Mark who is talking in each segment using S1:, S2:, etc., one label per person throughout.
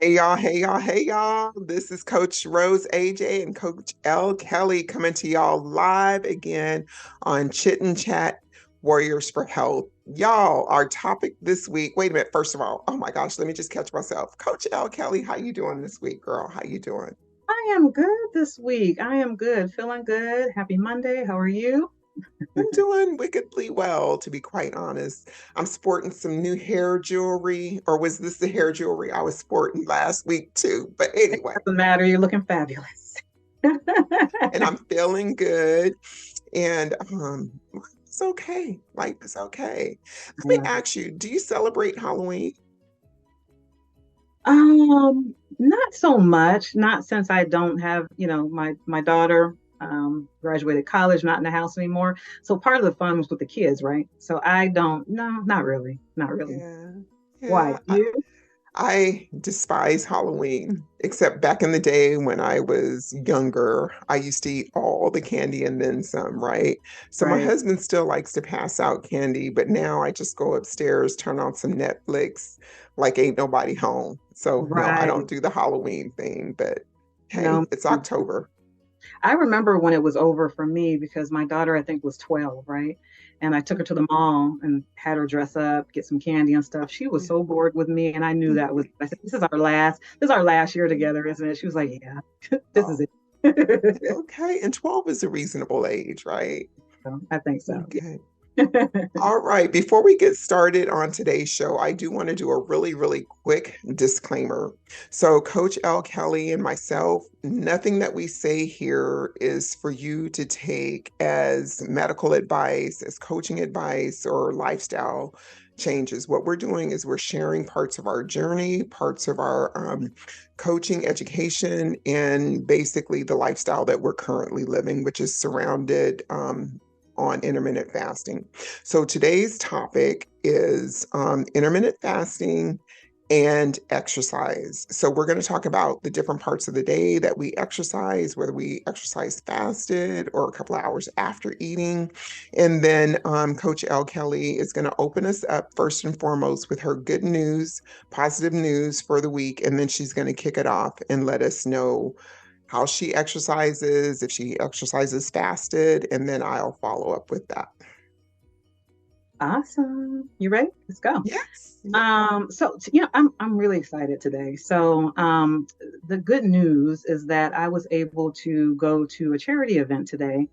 S1: Hey y'all, hey y'all, hey y'all. This is Coach Rose AJ and Coach L Kelly coming to y'all live again on Chit and Chat Warriors for Health. Y'all, our topic this week. Wait a minute, first of all, oh my gosh, let me just catch myself. Coach L Kelly, how you doing this week, girl? How you doing?
S2: I am good this week. I am good, feeling good. Happy Monday. How are you?
S1: I'm doing wickedly well, to be quite honest. I'm sporting some new hair jewelry, or was this the hair jewelry I was sporting last week too? But anyway,
S2: Doesn't matter. You're looking fabulous.
S1: and I'm feeling good. And it's okay. Life is okay.
S2: I
S1: Let me
S2: love it.
S1: ask you, do you celebrate Halloween?
S2: Not so much. Not since I don't have, my daughter graduated college, not in the house anymore. So part of the fun was with the kids, right? So I don't. No, not really. Not really.
S1: Yeah.
S2: Why?
S1: Yeah.
S2: You?
S1: I despise Halloween, except back in the day when I was younger, I used to eat all the candy and then some, right? So my
S2: Right.
S1: husband still likes to pass out candy, but now I just go upstairs, turn on some Netflix, like ain't nobody home. So no, I
S2: Right.
S1: don't do the Halloween thing, but hey,
S2: No.
S1: it's October.
S2: I remember when it was over for me because my daughter, I think, was 12, right? And I took her to the mall and had her dress up, get some candy and stuff. She was so bored with me, and I knew that was. I said, this is our last year together, isn't it?" She was like, "Yeah, this is
S1: Oh,
S2: it."
S1: okay. And 12 is a reasonable age, right?
S2: So, I think so.
S1: Okay.
S2: Yeah.
S1: All right, before we get started on today's show, I do want to do a really, really quick disclaimer. So, Coach L. Kelly and myself, nothing that we say here is for you to take as medical advice, as coaching advice, or lifestyle changes. What we're doing is we're sharing parts of our journey, parts of our coaching education, and basically the lifestyle that we're currently living, which is surrounded on intermittent fasting. So today's topic is intermittent fasting and exercise. So we're going to talk about the different parts of the day that we exercise, whether we exercise fasted or a couple of hours after eating. And then Coach L. Kelly is going to open us up first and foremost with her good news, positive news for the week. And then she's going to kick it off and let us know how she exercises, if she exercises fasted, and then I'll follow up with that.
S2: Awesome. You ready? Let's go.
S1: Yes. Yeah.
S2: I'm really excited today. The good news is that I was able to go to a charity event today,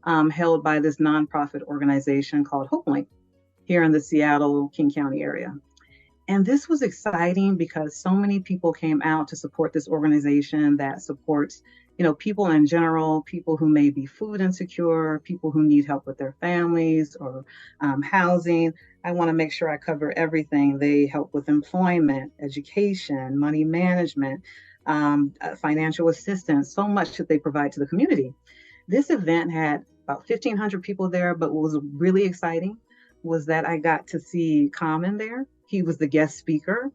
S2: held by this nonprofit organization called Hope Link here in the Seattle King County area. And this was exciting because so many people came out to support this organization that supports, people in general, people who may be food insecure, people who need help with their families or housing. I want to make sure I cover everything. They help with employment, education, money management, financial assistance, so much that they provide to the community. This event had about 1,500 people there, but what was really exciting was that I got to see Common there. He was the guest speaker,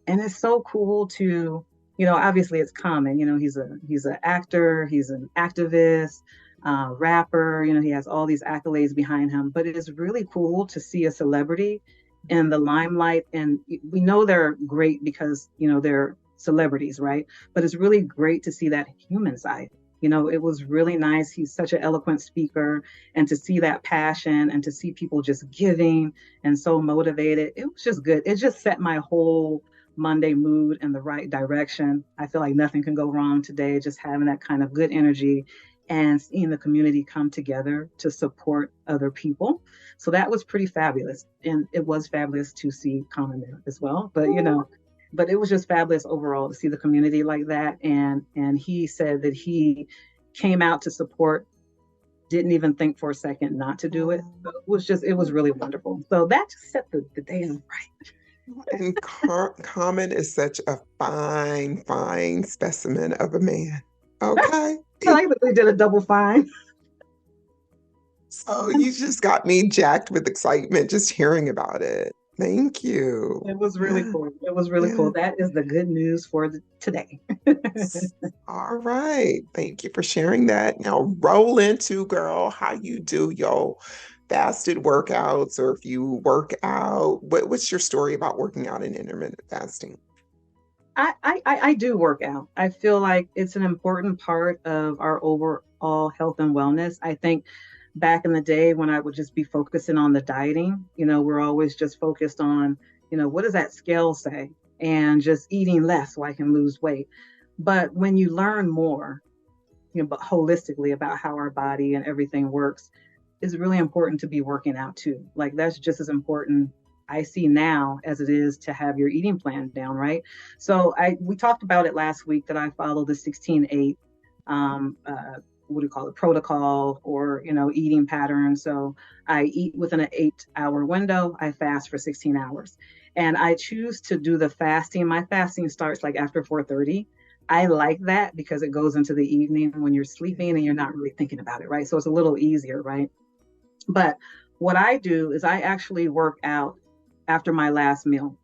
S2: and it's so cool to, obviously it's Common. He's an actor, he's an activist, rapper. He has all these accolades behind him. But it is really cool to see a celebrity in the limelight, and we know they're great because they're celebrities, right? But it's really great to see that human side. It was really nice. He's such an eloquent speaker, and to see that passion and to see people just giving and so motivated, it was just good. It just set my whole Monday mood in the right direction. I feel like nothing can go wrong today, just having that kind of good energy and seeing the community come together to support other people. So that was pretty fabulous. And it was fabulous to see Common there as well. But it was just fabulous overall to see the community like that. And he said that he came out to support, didn't even think for a second not to do it. So it was really wonderful. So that just set the day off right.
S1: And Common is such a fine, fine specimen of a man. Okay.
S2: I like that they did a double fine.
S1: So you just got me jacked with excitement just hearing about it. Thank you.
S2: It was really
S1: Yeah.
S2: cool. It was really
S1: Yeah.
S2: cool. That is the good news for today.
S1: All right. Thank you for sharing that. Now roll into girl, how you do your fasted workouts or if you work out. What's your story about working out in intermittent fasting?
S2: I do work out. I feel like it's an important part of our overall health and wellness. I think back in the day when I would just be focusing on the dieting, we're always just focused on, what does that scale say? And just eating less so I can lose weight. But when you learn more, but holistically about how our body and everything works, it's really important to be working out too. Like that's just as important I see now as it is to have your eating plan down, right? So we talked about it last week that I follow the 16-8 what do you call it, protocol or eating pattern. So I eat within an 8-hour window, I fast for 16 hours. And I choose to do the fasting. My fasting starts like after 4:30. I like that because it goes into the evening when you're sleeping and you're not really thinking about it, right? So it's a little easier, right? But what I do is I actually work out after my last meal.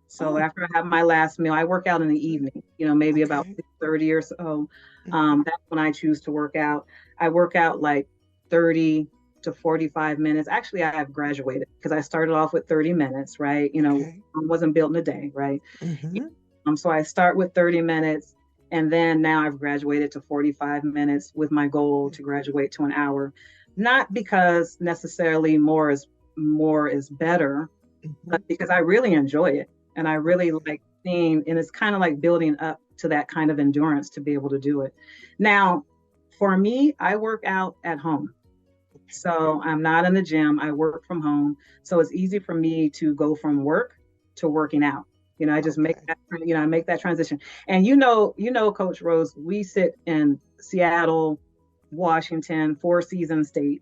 S2: So
S1: Oh,
S2: after I have my last meal, I work out in the evening, maybe about
S1: okay.
S2: 6:30 or so.
S1: Mhm.
S2: That's when I choose to work out. I work out like 30 to 45 minutes. Actually, I have graduated because I started off with 30 minutes, right?
S1: Okay.
S2: I wasn't built in a day, right?
S1: Hmm.
S2: So I start with 30 minutes and then now I've graduated to 45 minutes with my goal to graduate to an hour. Not because necessarily more is better, but
S1: Hmm.
S2: because I really enjoy it and I really
S1: Okay.
S2: like seeing, and it's kind of like building up to that kind of endurance to be able to do it. Now, for me, I work out at home. So I'm not in the gym. I work from home. So it's easy for me to go from work to working out. I just make
S1: Okay.
S2: that, I make that transition. And Coach Rose, we sit in Seattle, Washington, Four Seasons State.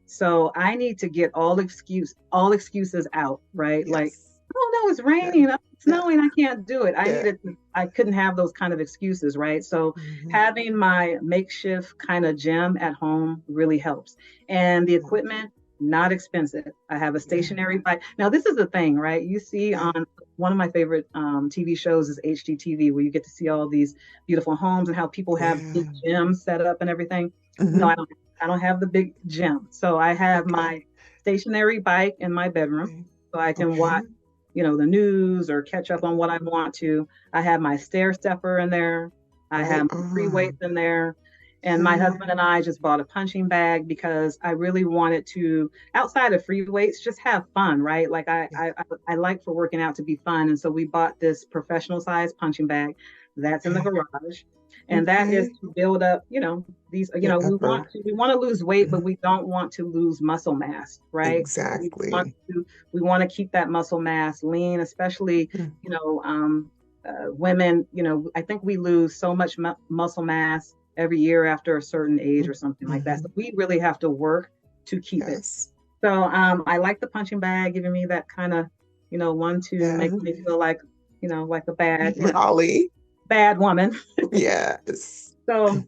S2: So I need to get all excuses out, right? Like,
S1: Yes.
S2: oh no, it's
S1: Yeah.
S2: raining, it's
S1: Yeah.
S2: snowing, I can't do it.
S1: Yeah.
S2: I couldn't have those kind of excuses, right? So
S1: Hmm.
S2: having my makeshift kind of gym at home really helps. And the
S1: Yeah.
S2: equipment, not expensive. I have a
S1: Yeah.
S2: stationary bike. Now, this is the thing, right? You see
S1: Yeah.
S2: on one of my favorite TV shows is HGTV, where you get to see all these beautiful homes and how people have big
S1: Yeah.
S2: gyms set up and everything. No,
S1: Hmm.
S2: I don't have the big gym. So I have
S1: Okay.
S2: my stationary bike in my bedroom
S1: Okay.
S2: so I can watch,
S1: Okay.
S2: the news or catch up on what I want to. I have my stair stepper in there. I
S1: Right
S2: have my free weights
S1: on.
S2: in there. And my
S1: Yeah.
S2: husband and I just bought a punching bag because I really wanted to, outside of free weights, just have fun, right? Like
S1: Yeah.
S2: I like for working out to be fun. And so we bought this professional size punching bag that's in the
S1: Okay.
S2: garage. And that is
S1: Okay.
S2: to build up, these,
S1: Your upper.
S2: we want to lose weight, but
S1: Mhm.
S2: we don't want to lose muscle mass, right? We want
S1: Exactly.
S2: to we want to keep that muscle mass lean, especially,
S1: Mm.
S2: women. I think we lose so much muscle mass every year after a certain age or something like that. So
S1: Mhm.
S2: we really have to work to keep it.
S1: Yes.
S2: So I like the punching bag, giving me that kind of, one to
S1: Yeah.
S2: make me feel like, like a bad,
S1: Raleigh.
S2: bad woman.
S1: Yes.
S2: So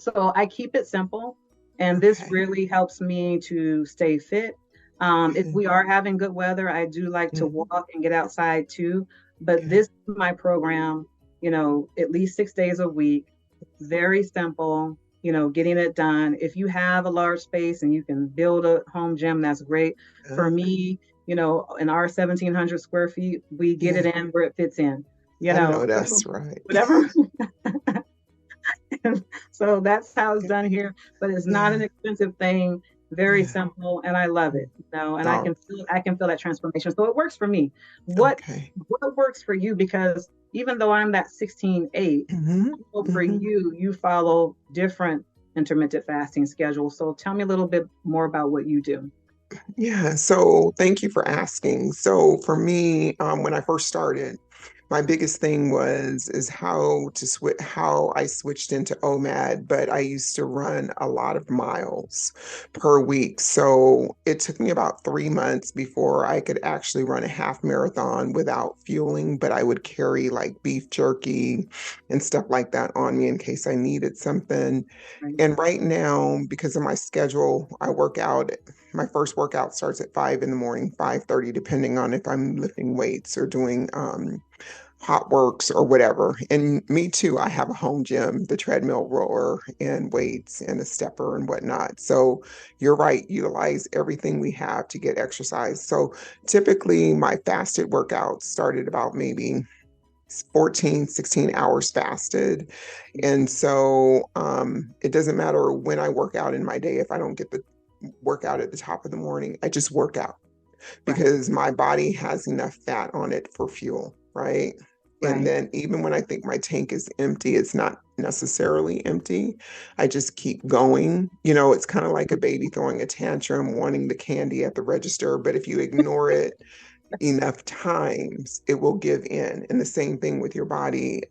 S2: so I keep it simple, and this
S1: Okay.
S2: really helps me to stay fit. If
S1: Mhm.
S2: we are having good weather, I do like to
S1: Mhm.
S2: walk and get outside too. But
S1: Okay.
S2: this is my program, at least 6 days a week. Very simple, getting it done. If you have a large space and you can build a home gym, that's great. For
S1: Yeah.
S2: me, in our 1,700 square feet, we get it
S1: Yeah.
S2: in where it fits in,
S1: I know that's right.
S2: whatever. So that's how it's
S1: Yeah.
S2: done here, but it's not an
S1: Yeah.
S2: expensive thing. Very
S1: Yeah.
S2: simple, and I love
S1: Mm.
S2: it. And
S1: Oh,
S2: I can feel that transformation. So it works for me. What
S1: okay.
S2: what works for you? Because even though I'm that 16-8,
S1: Hmm.
S2: I know for
S1: Hmm.
S2: you follow different intermittent fasting schedules. So tell me a little bit more about what you do.
S1: Yeah, so thank you for asking. So for me, when I first started, my biggest thing is how to switch how I switched into OMAD, but I used to run a lot of miles per week. So it took me about 3 months before I could actually run a half marathon without fueling, but I would carry like beef jerky and stuff like that on me in case I needed something.
S2: Right.
S1: And right now, because of my schedule, I work out. My first workout starts at 5 in the morning, 5:30, depending on if I'm lifting weights or doing hot works or whatever. And me too, I have a home gym, the treadmill rower and weights and a stepper and whatnot. So you're right, utilize everything we have to get exercise. So typically my fasted workouts started about maybe 14, 16 hours fasted. And so it doesn't matter when I work out in my day. If I don't get the workout at the top of the morning, I just work out
S2: Right,
S1: because my body has enough fat on it for fuel, right? And
S2: right.
S1: then even when I think my tank is empty, it's not necessarily empty. I just keep going. You know, it's kind of like a baby throwing a tantrum, wanting the candy at the register. But if you ignore it enough times, it will give in. And the same thing with your body.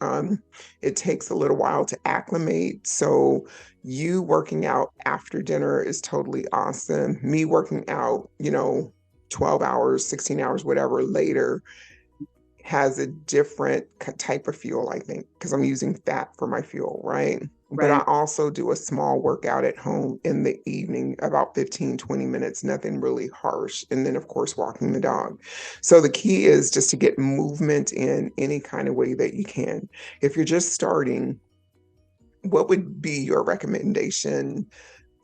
S1: It takes a little while to acclimate. So you working out after dinner is totally awesome. Me working out, 12 hours, 16 hours, whatever later has a different type of fuel, I think, because I'm using fat for my fuel, right? But I
S2: Right.
S1: also do a small workout at home in the evening, about 15, 20 minutes, nothing really harsh. And then, of course, walking the dog. So the key is just to get movement in any kind of way that you can. If you're just starting, what would be your recommendation,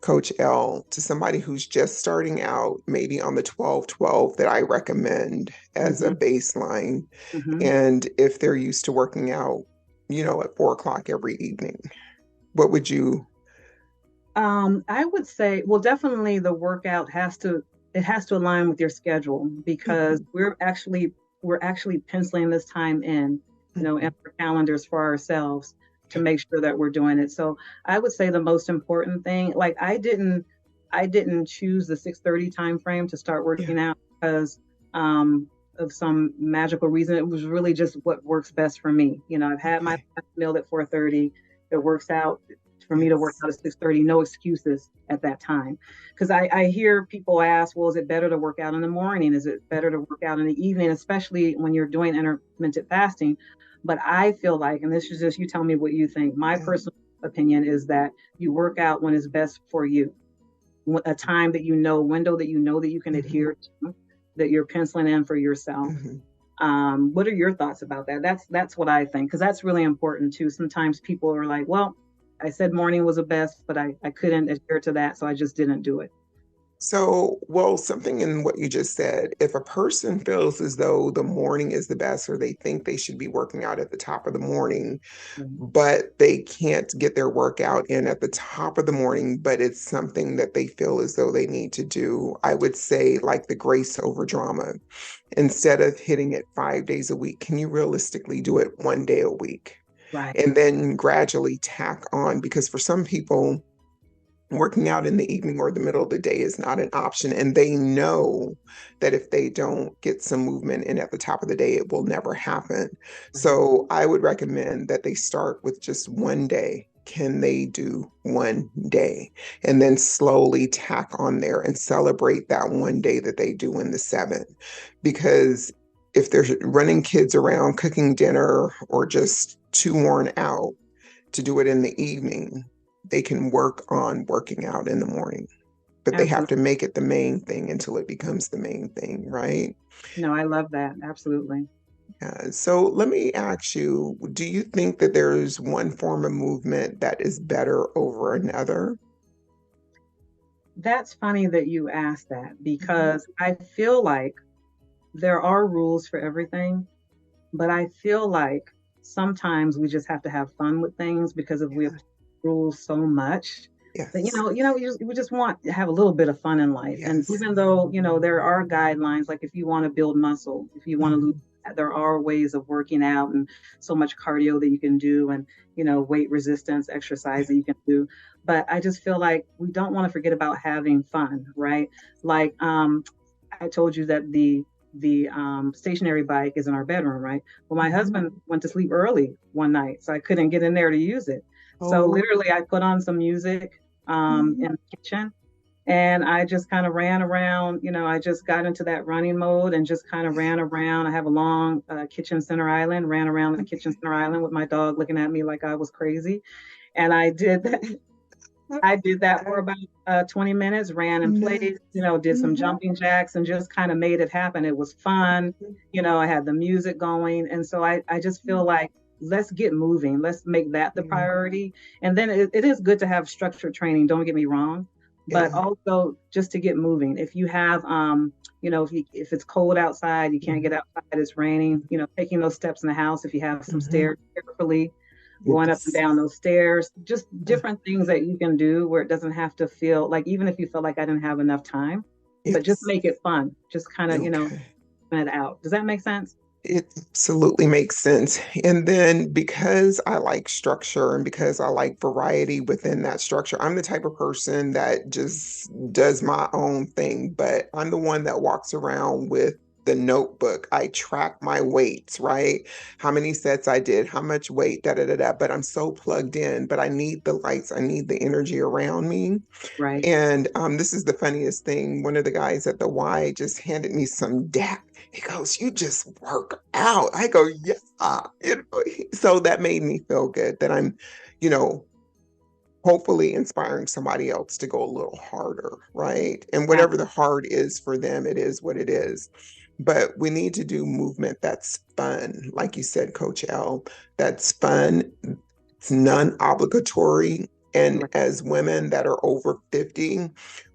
S1: Coach L, to somebody who's just starting out, maybe on the 12-12 that I recommend as a
S2: Mm-hmm,
S1: baseline?
S2: mm-hmm.
S1: And if they're used to working out, at 4 o'clock every evening, what would you?
S2: I would say, well, definitely the workout has to align with your schedule because
S1: Mhm,
S2: we're actually penciling this time in, in
S1: mhm.
S2: our calendars for ourselves to
S1: Okay.
S2: make sure that we're doing it. So I would say the most important thing, like I didn't choose the 6:30 time frame to start
S1: Yeah.
S2: working out because of some magical reason. It was really just what works best for me. I've had my
S1: Okay.
S2: last meal at 4:30. It works out for me to work
S1: Yes.
S2: out at 6:30, no excuses at that time. Because I hear people ask, well, is it better to work out in the morning? Is it better to work out in the evening, especially when you're doing intermittent fasting? But I feel like, and this is just you tell me what you think, my
S1: Yeah.
S2: personal opinion is that you work out when it's best for you, a time that window that that you can
S1: Hmm.
S2: adhere to, that you're penciling in for yourself.
S1: Hmm.
S2: What are your thoughts about that? That's what I think because that's really important too. Sometimes people are like, well, I said morning was the best, but I couldn't adhere to that, so I just didn't do it.
S1: So, well, something in what you just said, if a person feels as though the morning is the best or they think they should be working out at the top of the morning,
S2: Mhm.
S1: but they can't get their workout in at the top of the morning, but it's something that they feel as though they need to do, I would say, like the grace over drama. Instead of hitting it 5 days a week, can you realistically do it one day a week?
S2: Right.
S1: And then gradually tack on, because for some people, working out in the evening or the middle of the day is not an option. And they know that if they don't get some movement in at the top of the day, it will never happen.
S2: Right.
S1: So I would recommend that they start with just one day. Can they do one day? And then slowly tack on there and celebrate that one day that they do in the 7. Because if they're running kids around, cooking dinner, or just too worn out to do it in the evening, they can work on working out in the morning, but they have
S2: Absolutely.
S1: to make it the main thing until it becomes the main thing, right?
S2: No, I love that. Absolutely.
S1: So let me ask you, do you think that there's one form of movement that is better over another?
S2: That's funny that you asked that
S1: Mhm.
S2: because I feel like there are rules for everything, but I feel like sometimes we just have to have fun with things because if we
S1: Yeah.
S2: apply rules so much that
S1: Yes.
S2: we just want to have a little bit of fun in life. And
S1: Yes.
S2: even though there are guidelines, like if you want to build muscle, if you want to lose
S1: Mhm.
S2: fat, there are ways of working out and so much cardio that you can do and weight resistance exercise
S1: Yeah.
S2: that you can do. But I just feel like we don't want to forget about having fun, right? Like I told you that the stationary bike is in our bedroom, right? Well, my
S1: Mhm.
S2: husband went to sleep early one night, so I couldn't get in there to use it. So
S1: Oh.
S2: literally, I put on some music
S1: Mhm.
S2: in the kitchen, and I just kind of ran around. I just got into that running mode and just kind of ran around. I have a long kitchen center island, ran around the kitchen center island with my dog looking at me like I was crazy, and I did that. I did that for about 20 minutes, ran and
S1: Nice.
S2: played, did some
S1: Mhm.
S2: jumping jacks and just kind of made it happen. It was fun. I had the music going. And so I just feel like let's get moving. Let's make that the
S1: Yeah.
S2: priority. And then it is good to have structured training. Don't get me wrong. but
S1: Yeah.
S2: also just to get moving. If you have, if it's cold outside, you can't get outside, it's raining, taking those steps in the house, if you have some
S1: Mm-hmm.
S2: stairs, carefully going up and
S1: Yes.
S2: down those stairs, just different things that you can do where it doesn't have to feel like, even if you feel like I didn't have enough time, but just
S1: Yes.
S2: make it fun. Just kind of,
S1: Okay.
S2: plan it out. Does that make sense?
S1: It absolutely makes sense. And then because I like structure and because I like variety within that structure, I'm the type of person that just does my own thing, but I'm the one that walks around with the notebook. I track my weights, right? How many sets I did, how much weight, da da da da. But I'm so plugged in, but I need the lights, I need the energy around me.
S2: Right.
S1: And this is the funniest thing. One of the guys at the Y just handed me some DAP. He goes, "You just work out." I go, "Yeah." So that made me feel good that I'm, you know, hopefully inspiring somebody else to go a little harder, right? And whatever the hard is for them, it is what it is. But we need to do movement that's fun. Like you said, Coach L, that's fun. It's non-obligatory. And
S2: Right.
S1: as women that are over 50,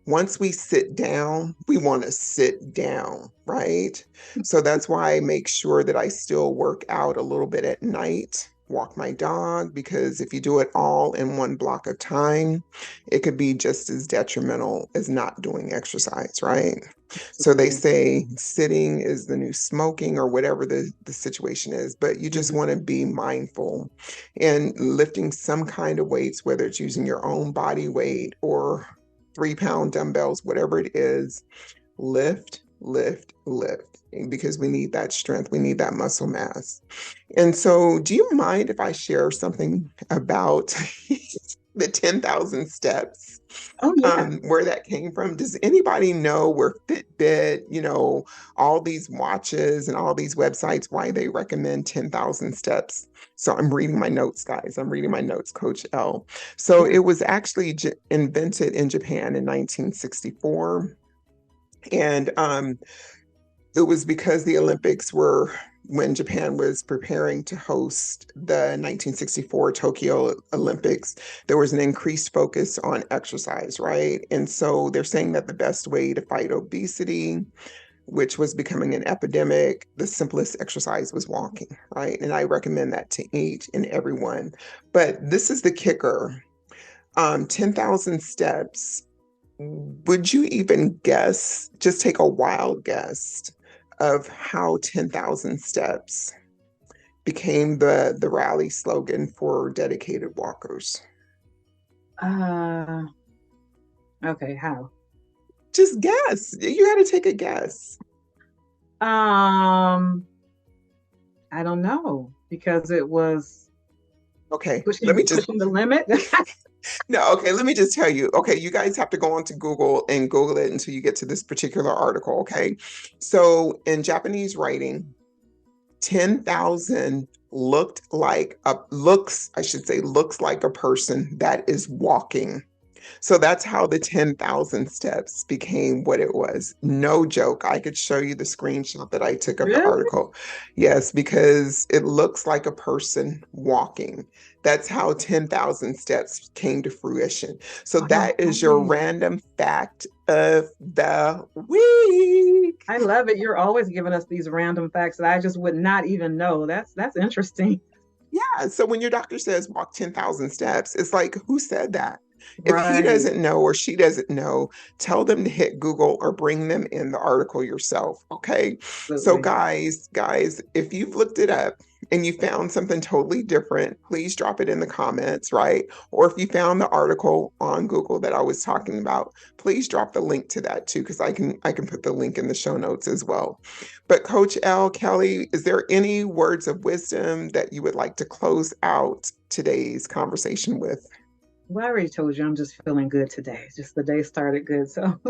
S1: once we sit down, we want to sit down, right? So that's why I make sure that I still work out a little bit at night, walk my dog, because if you do it all in one block of time, it could be just as detrimental as not doing exercise, right? So they
S2: Absolutely.
S1: say sitting is the new smoking or whatever the situation is, but you just
S2: Mhm.
S1: want to be mindful and lifting some kind of weights, whether it's using your own body weight or 3 pound dumbbells, whatever it is, lift, lift, lift, because we need that strength, we need that muscle mass. And so, do you mind if I share something about the 10,000 steps?
S2: Oh, yeah.
S1: Where that came from? Does anybody know where Fitbit, all these watches and all these websites, why they recommend 10,000 steps? So I'm reading my notes, guys. I'm reading my notes, Coach L. So
S2: Yeah.
S1: it was actually invented in Japan in 1964. And it was because the Olympics were when Japan was preparing to host the 1964 Tokyo Olympics. There was an increased focus on exercise, right? And so they're saying that the best way to fight obesity, which was becoming an epidemic, the simplest exercise was walking, right? And I recommend that to each and everyone. But this is the kicker. 10,000 steps, would you even guess, just take a wild guess of how 10,000 steps became the rally slogan for dedicated walkers?
S2: Uh, okay. How?
S1: Just guess. You got to take a guess.
S2: Um, I don't know because it was
S1: Okay, let
S2: pushing
S1: me just
S2: pushing the limit.
S1: no, okay, let me just tell you. Okay, you guys have to go onto Google and Google it until you get to this particular article, okay? So in Japanese writing, 10,000 I should say, looks like a person that is walking. So that's how the 10,000 steps became what it was. No joke. I could show you the screenshot that I took of the
S2: Really?
S1: article. Yes, because it looks like a person walking. That's how 10,000 steps came to fruition. So
S2: Wow.
S1: that is your random fact of the week.
S2: I love it. You're always giving us these random facts that I just would not even know. That's interesting.
S1: Yeah. So when your doctor says walk 10,000 steps, it's like, who said that? If he
S2: Right.
S1: doesn't know or she doesn't know, tell them to hit Google or bring them in the article yourself. Okay. So,
S2: Absolutely.
S1: guys, if you've looked it up and you found something totally different, please drop it in the comments, right? Or if you found the article on Google that I was talking about, please drop the link to that too, because I can put the link in the show notes as well. But Coach L, Kelly, is there any words of wisdom that you would like to close out today's conversation with?
S2: Well, I already told you I'm just feeling good today. Just the day started good. So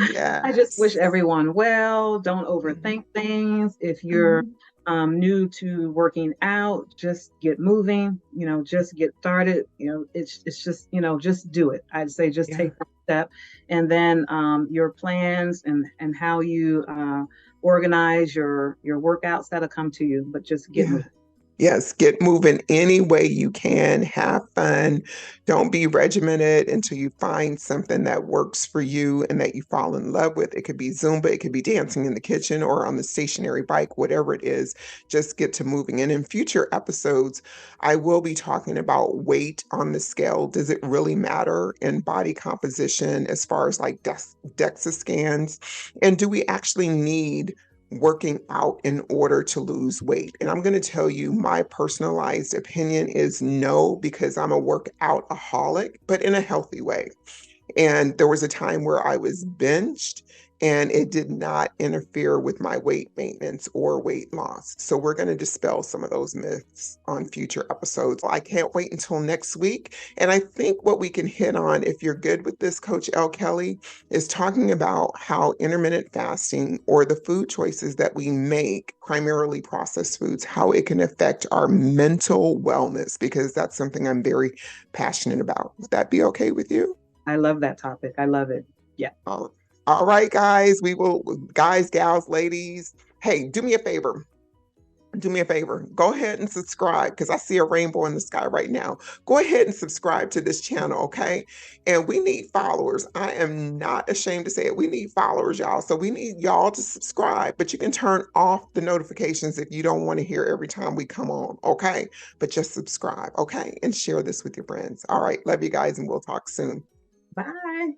S2: I just wish
S1: Yes.
S2: everyone well. Don't overthink things. If you're
S1: Mhm.
S2: new to working out, just get moving. Just get started. It's just just do it. I'd say just
S1: Yeah.
S2: take one step, and then your plans and how you organize your workouts that'll come to you. But just get
S1: Yeah.
S2: moving.
S1: Yes, get moving any way you can. Have fun. Don't be regimented until you find something that works for you and that you fall in love with. It could be Zumba, it could be dancing in the kitchen or on the stationary bike, whatever it is. Just get to moving. And in future episodes, I will be talking about weight on the scale. Does it really matter in body composition as far as like DEXA scans? And do we actually need working out in order to lose weight? And I'm going to tell you my personalized opinion is no, because I'm a workoutaholic, but in a healthy way. And there was a time where I was binged and it did not interfere with my weight maintenance or weight loss. So we're going to dispel some of those myths on future episodes. I can't wait until next week. And I think what we can hit on, if you're good with this, Coach L. Kelly, is talking about how intermittent fasting or the food choices that we make, primarily processed foods, how it can affect our mental wellness, because that's something I'm very passionate about. Would that be okay with you?
S2: I love that topic. I love it. Yeah.
S1: All right, guys, we will, guys, gals, ladies, hey, do me a favor. Do me a favor. Go ahead and subscribe because I see a rainbow in the sky right now. Go ahead and subscribe to this channel, okay? And we need followers. I am not ashamed to say it. We need followers, y'all. So we need y'all to subscribe, but you can turn off the notifications if you don't want to hear every time we come on, okay? But just subscribe, okay? And share this with your friends. All right, love you guys, and we'll talk soon.
S2: Bye.